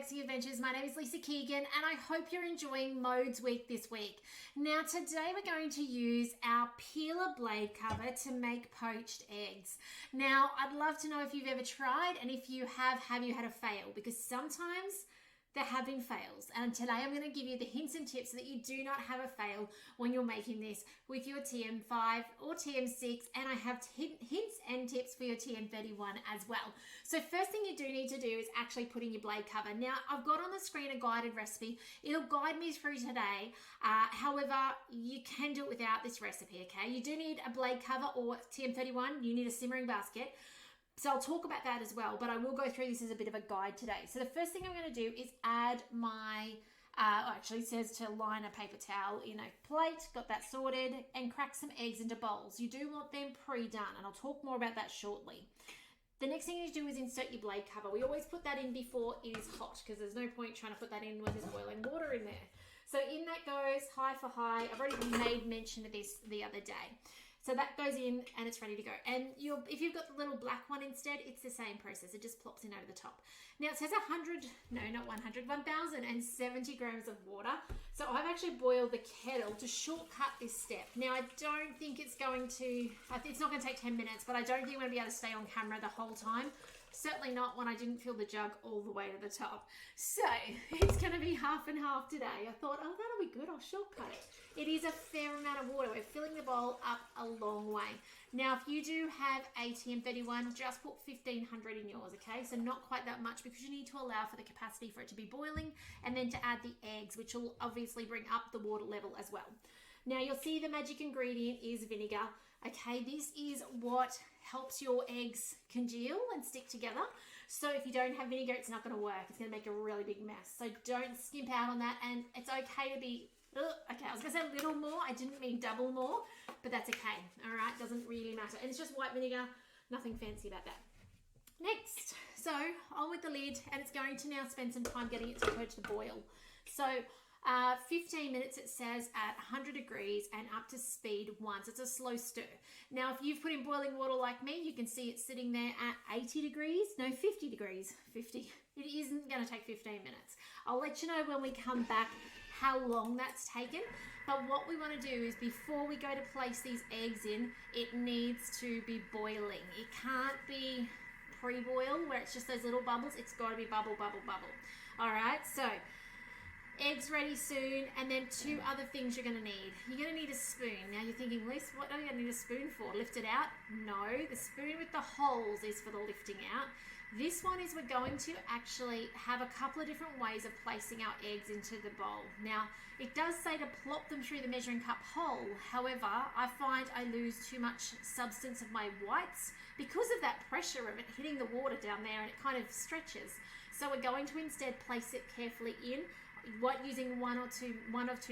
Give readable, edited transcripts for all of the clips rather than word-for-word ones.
Relaxing Adventures. My name is Lisa Keegan and I hope you're enjoying Modes Week this week. Now today we're going to use our peeler blade cover to make poached eggs. Now I'd love to know if you've ever tried, and if you have you had a fail? Because sometimes there have been fails, and today I'm going to give you the hints and tips so that you do not have a fail when you're making this with your TM5 or TM6, and I have hints and tips for your TM31 as well. So first thing you do need to do is actually put in your blade cover. Now I've got on the screen a guided recipe. It'll guide me through today. However, you can do it without this recipe, okay? You do need a blade cover, or TM31, you need a simmering basket. So I'll talk about that as well, but I will go through this as a bit of a guide today. So the first thing I'm going to do is add my, actually it says to line a paper towel in a plate, got that sorted, and crack some eggs into bowls. You do want them pre-done, and I'll talk more about that shortly. The next thing you do is insert your blade cover. We always put that in before it is hot, because there's no point trying to put that in when there's boiling water in there. So in that goes, high for high. I've already made mention of this the other day. So that goes in and it's ready to go. And if you've got the little black one instead, it's the same process. It just plops in over the top. Now it says 1,070 grams of water. So I've actually boiled the kettle to shortcut this step. Now I don't think it's going to, it's not going to take 10 minutes, but I don't think I'm going to be able to stay on camera the whole time. Certainly not when I didn't fill the jug all the way to the top. So it's going to be half and half today. I thought, oh, that'll be good. I'll shortcut it. It is a fair amount of water. We're filling the bowl up a long way. Now, if you do have a TM31, just put 1,500 in yours, okay? So not quite that much, because you need to allow for the capacity for it to be boiling, and then to add the eggs, which will obviously bring up the water level as well. Now you'll see the magic ingredient is vinegar. Okay, this is what helps your eggs congeal and stick together. So if you don't have vinegar, it's not going to work. It's going to make a really big mess. So don't skimp out on that, and it's okay to be, okay, I was going to say a little more. I didn't mean double more, but that's okay. All right, doesn't really matter. And it's just white vinegar, nothing fancy about that. Next, so on with the lid, and it's going to now spend some time getting it to go to boil. So 15 minutes it says at 100 degrees and up to speed once. It's a slow stir. Now if you've put in boiling water like me, you can see it sitting there at 80 degrees, no 50 degrees, 50. It isn't going to take 15 minutes. I'll let you know when we come back how long that's taken, but what we want to do is, before we go to place these eggs in, it needs to be boiling. It can't be pre-boil where it's just those little bubbles. It's got to be bubble, bubble, bubble. All right, so eggs ready soon, and then two other things you're going to need. You're going to need a spoon. Now you're thinking, Liz, what are you going to need a spoon for? Lift it out? No, the spoon with the holes is for the lifting out. This one is, we're going to actually have a couple of different ways of placing our eggs into the bowl. Now it does say to plop them through the measuring cup hole. However, I find I lose too much substance of my whites because of that pressure of it hitting the water down there, and it kind of stretches. So we're going to instead place it carefully in, using one of two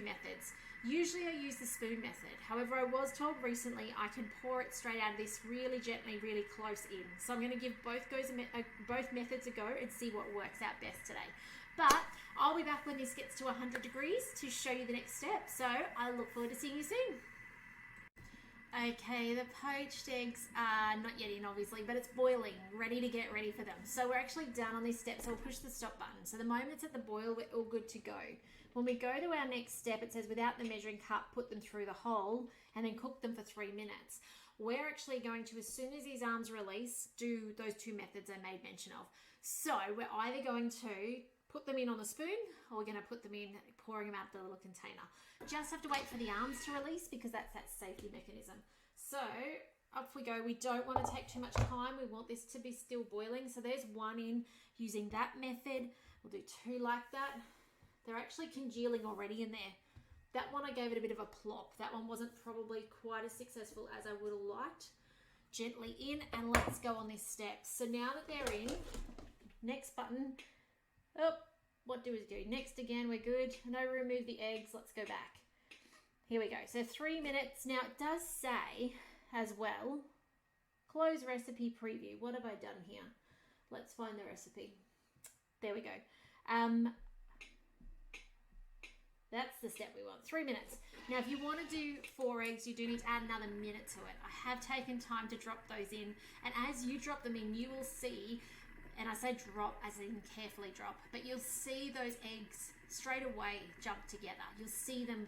methods. Usually I use the spoon method. However, I was told recently I can pour it straight out of this really gently, really close in. So I'm going to give both methods a go and see what works out best today. But I'll be back when this gets to 100 degrees to show you the next step. So I look forward to seeing you soon. Okay, the poached eggs are not yet in, obviously, but it's boiling, ready to get ready for them. So we're actually done on this step, so we'll push the stop button. So the moment it's at the boil, we're all good to go. When we go to our next step, it says without the measuring cup, put them through the hole and then cook them for 3 minutes. We're actually going to, as soon as these arms release, do those two methods I made mention of. So we're either going to put them in on the spoon, or we're going to put them in, pouring them out the little container. Just have to wait for the arms to release, because that's that safety mechanism. So up we go. We don't want to take too much time. We want this to be still boiling. So there's one in using that method. We'll do two like that. They're actually congealing already in there. That one I gave it a bit of a plop. That one wasn't probably quite as successful as I would have liked. Gently in, and let's go on this step. So now that they're in, next button. Oh, what do we do? Next again, we're good. No, remove the eggs. Let's go back. Here we go. So 3 minutes. Now it does say as well, close recipe preview. What have I done here? Let's find the recipe. There we go. That's the step we want. 3 minutes. Now, if you want to do 4 eggs, you do need to add another minute to it. I have taken time to drop those in. And as you drop them in, you will see and I say drop as in carefully drop, but you'll see those eggs straight away jump together. You'll see them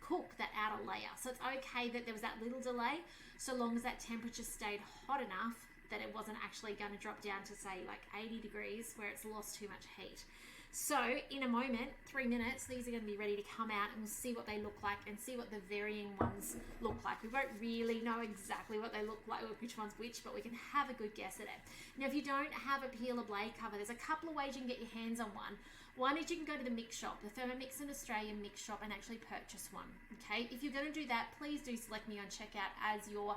cook that outer layer. So it's okay that there was that little delay, so long as that temperature stayed hot enough that it wasn't actually going to drop down to say like 80 degrees where it's lost too much heat. So in a moment, 3 minutes, these are going to be ready to come out, and we'll see what they look like and see what the varying ones look like. We won't really know exactly what they look like or which one's which, but we can have a good guess at it. Now, if you don't have a peeler blade cover, there's a couple of ways you can get your hands on one. One is you can go to the mix shop, the Thermomix in Australia mix shop, and actually purchase one. Okay, if you're going to do that, please do select me on checkout as your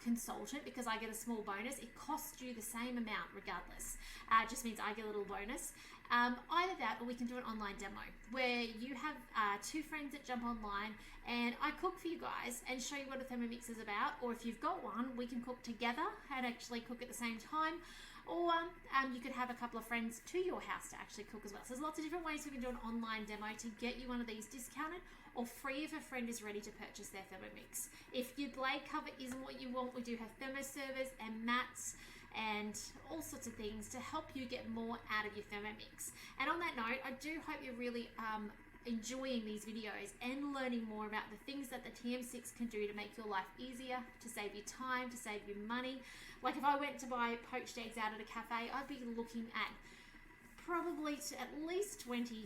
consultant, because I get a small bonus. It costs you the same amount regardless. It just means I get a little bonus. Either that, or we can do an online demo where you have 2 friends that jump online and I cook for you guys and show you what a Thermomix is about. Or if you've got one, we can cook together and actually cook at the same time. Or you could have a couple of friends to your house to actually cook as well. So there's lots of different ways we can do an online demo to get you one of these discounted or free if a friend is ready to purchase their Thermomix. If your blade cover isn't what you want, we do have thermoservers and mats and all sorts of things to help you get more out of your Thermomix. And on that note, I do hope you're really enjoying these videos and learning more about the things that the TM6 can do to make your life easier, to save you time, to save you money. Like if I went to buy poached eggs out at a cafe, I'd be looking at probably at least 20,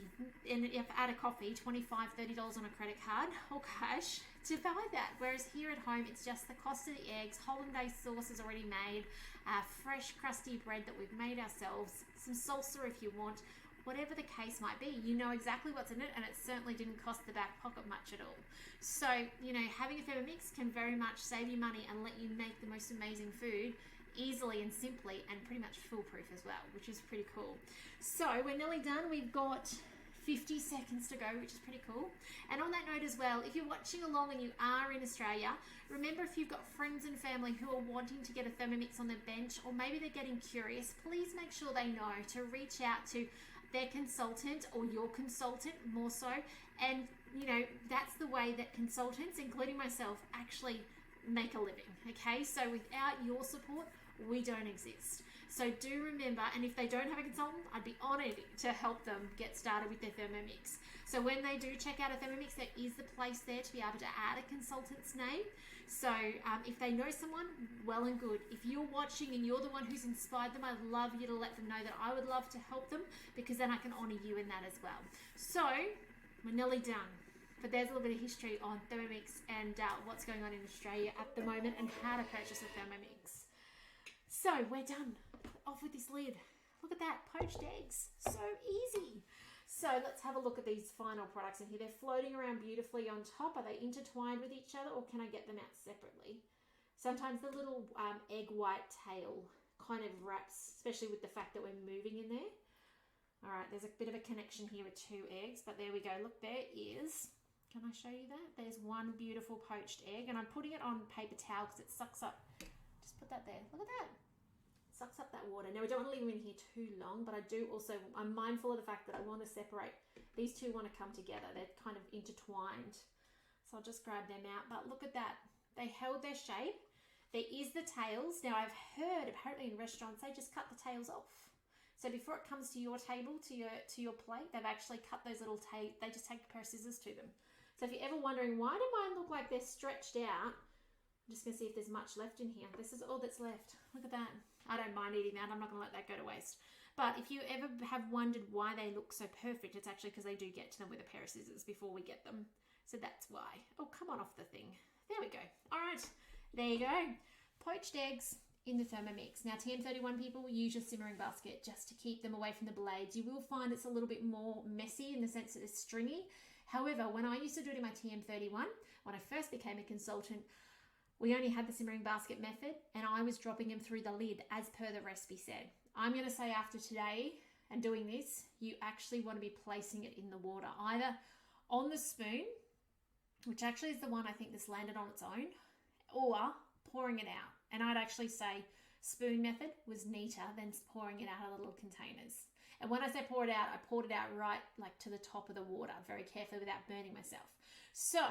and if at a coffee, $25, $30 on a credit card or cash to buy that. Whereas here at home, it's just the cost of the eggs, hollandaise sauce is already made, fresh crusty bread that we've made ourselves, some salsa if you want, whatever the case might be. You know exactly what's in it, and it certainly didn't cost the back pocket much at all. So, you know, having a Thermomix can very much save you money and let you make the most amazing food easily and simply, and pretty much foolproof as well, which is pretty cool. So we're nearly done. We've got 50 seconds to go, which is pretty cool. And on that note as well, if you're watching along and you are in Australia, remember, if you've got friends and family who are wanting to get a Thermomix on their bench, or maybe they're getting curious, please make sure they know to reach out to their consultant or your consultant more so. And you know, that's the way that consultants, including myself, actually make a living. Okay, so without your support, we don't exist. So do remember, and if they don't have a consultant, I'd be honored to help them get started with their Thermomix. So when they do check out a Thermomix, there is the place there to be able to add a consultant's name. So if they know someone, well and good. If you're watching and you're the one who's inspired them, I'd love you to let them know that I would love to help them, because then I can honor you in that as well. So we're nearly done. But there's a little bit of history on Thermomix and what's going on in Australia at the moment and how to purchase a Thermomix. So we're done. Off with this lid. Look at that, poached eggs. So easy. So let's have a look at these final products in here. They're floating around beautifully on top. Are they intertwined with each other, or can I get them out separately? Sometimes the little egg white tail kind of wraps, especially with the fact that we're moving in there. All right, there's a bit of a connection here with 2 eggs, but there we go. Look, there is. Can I show you that? There's one beautiful poached egg, and I'm putting it on paper towel because it sucks up. Just put that there. Look at that. Sucks up that water. Now, we don't want to leave them in here too long, but I'm mindful of the fact that I want to separate. These two want to come together. They're kind of intertwined. So I'll just grab them out. But look at that. They held their shape. There is the tails. Now, I've heard apparently in restaurants, they just cut the tails off. So before it comes to your table, to your plate, they've actually cut those little tails. They just take a pair of scissors to them. So if you're ever wondering, why do mine look like they're stretched out? I'm just going to see if there's much left in here. This is all that's left. Look at that. I don't mind eating that. I'm not going to let that go to waste. But if you ever have wondered why they look so perfect, it's actually because they do get to them with a pair of scissors before we get them. So that's why. Oh, come on off the thing. There we go. All right. There you go. Poached eggs in the Thermomix. Now, TM31 people, use your simmering basket just to keep them away from the blades. You will find it's a little bit more messy in the sense that it's stringy. However, when I used to do it in my TM31, when I first became a consultant, we only had the simmering basket method, and I was dropping them through the lid as per the recipe said. I'm going to say after today and doing this, you actually want to be placing it in the water, either on the spoon, which actually is the one I think that's landed on its own, or pouring it out. And I'd actually say spoon method was neater than pouring it out of the little containers. And when I say pour it out, I poured it out right like to the top of the water, very carefully without burning myself. So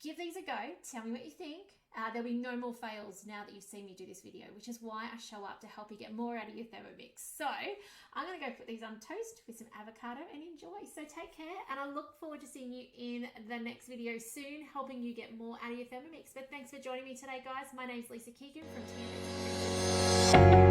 Give these a go. Tell me what you think. There'll be no more fails now that you've seen me do this video, which is why I show up to help you get more out of your Thermomix. So I'm going to go put these on toast with some avocado and enjoy. So take care, and I look forward to seeing you in the next video soon, helping you get more out of your Thermomix. But thanks for joining me today, guys. My name's Lisa Keegan from Thermomix.